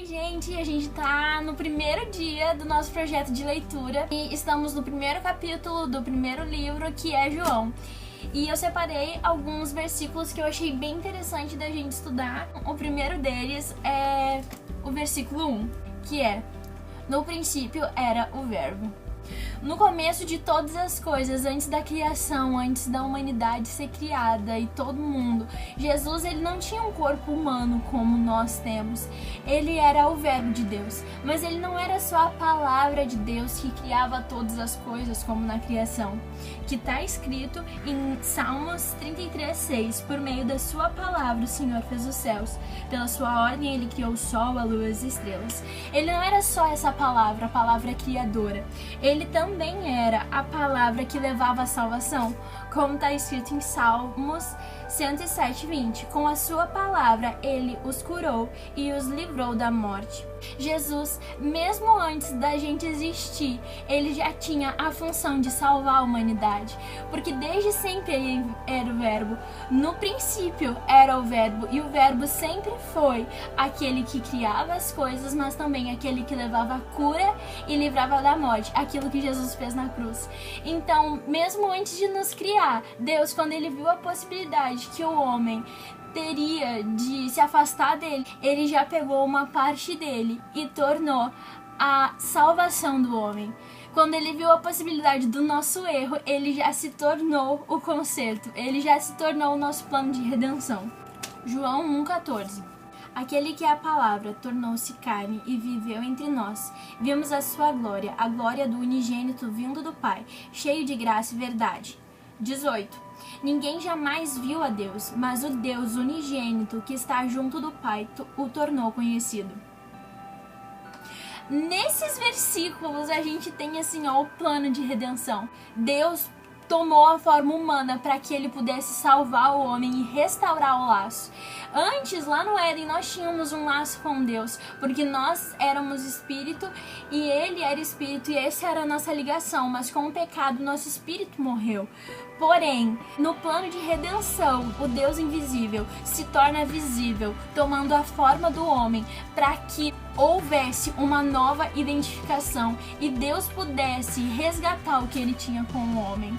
Oi, gente! A gente tá no primeiro dia do nosso projeto de leitura e estamos no primeiro capítulo do primeiro livro, que é João. E eu separei alguns versículos que eu achei bem interessante da gente estudar. O primeiro deles é o versículo 1, que é: no princípio era o Verbo. No começo de todas as coisas, antes da criação, antes da humanidade ser criada e todo mundo, Jesus, ele não tinha um corpo humano como nós temos. Ele era o Verbo de Deus, mas ele não era só a palavra de Deus que criava todas as coisas como na criação, que está escrito em Salmos 33:6, por meio da sua palavra o Senhor fez os céus, pela sua ordem ele criou o sol, a lua e as estrelas. Ele não era só essa palavra, a palavra criadora, ele também era a palavra que levava a salvação, como está escrito em Salmos 107:20. Com a sua palavra ele os curou e os livrou da morte. Jesus, mesmo antes da gente existir, ele já tinha a função de salvar a humanidade, porque desde sempre ele era o Verbo. No princípio era o Verbo, e o Verbo sempre foi aquele que criava as coisas, mas também aquele que levava a cura e livrava da morte, aquilo que Jesus fez na cruz. Então, mesmo antes de nos criar, Deus, quando ele viu a possibilidade que o homem teria de se afastar dele, ele já pegou uma parte dele e tornou a salvação do homem. Quando ele viu a possibilidade do nosso erro, ele já se tornou o conserto, ele já se tornou o nosso plano de redenção. João 1,14. Aquele que é a palavra tornou-se carne e viveu entre nós. Vimos a sua glória, a glória do unigênito vindo do Pai, cheio de graça e verdade. 18. Ninguém jamais viu a Deus, mas o Deus unigênito que está junto do Pai o tornou conhecido. Nesses versículos a gente tem assim, o plano de redenção. Deus tomou a forma humana para que ele pudesse salvar o homem e restaurar o laço. Antes, lá no Éden, nós tínhamos um laço com Deus, porque nós éramos espírito e ele era espírito, e essa era a nossa ligação, mas com o pecado nosso espírito morreu. Porém, no plano de redenção, o Deus invisível se torna visível, tomando a forma do homem, para que houvesse uma nova identificação e Deus pudesse resgatar o que ele tinha com o homem.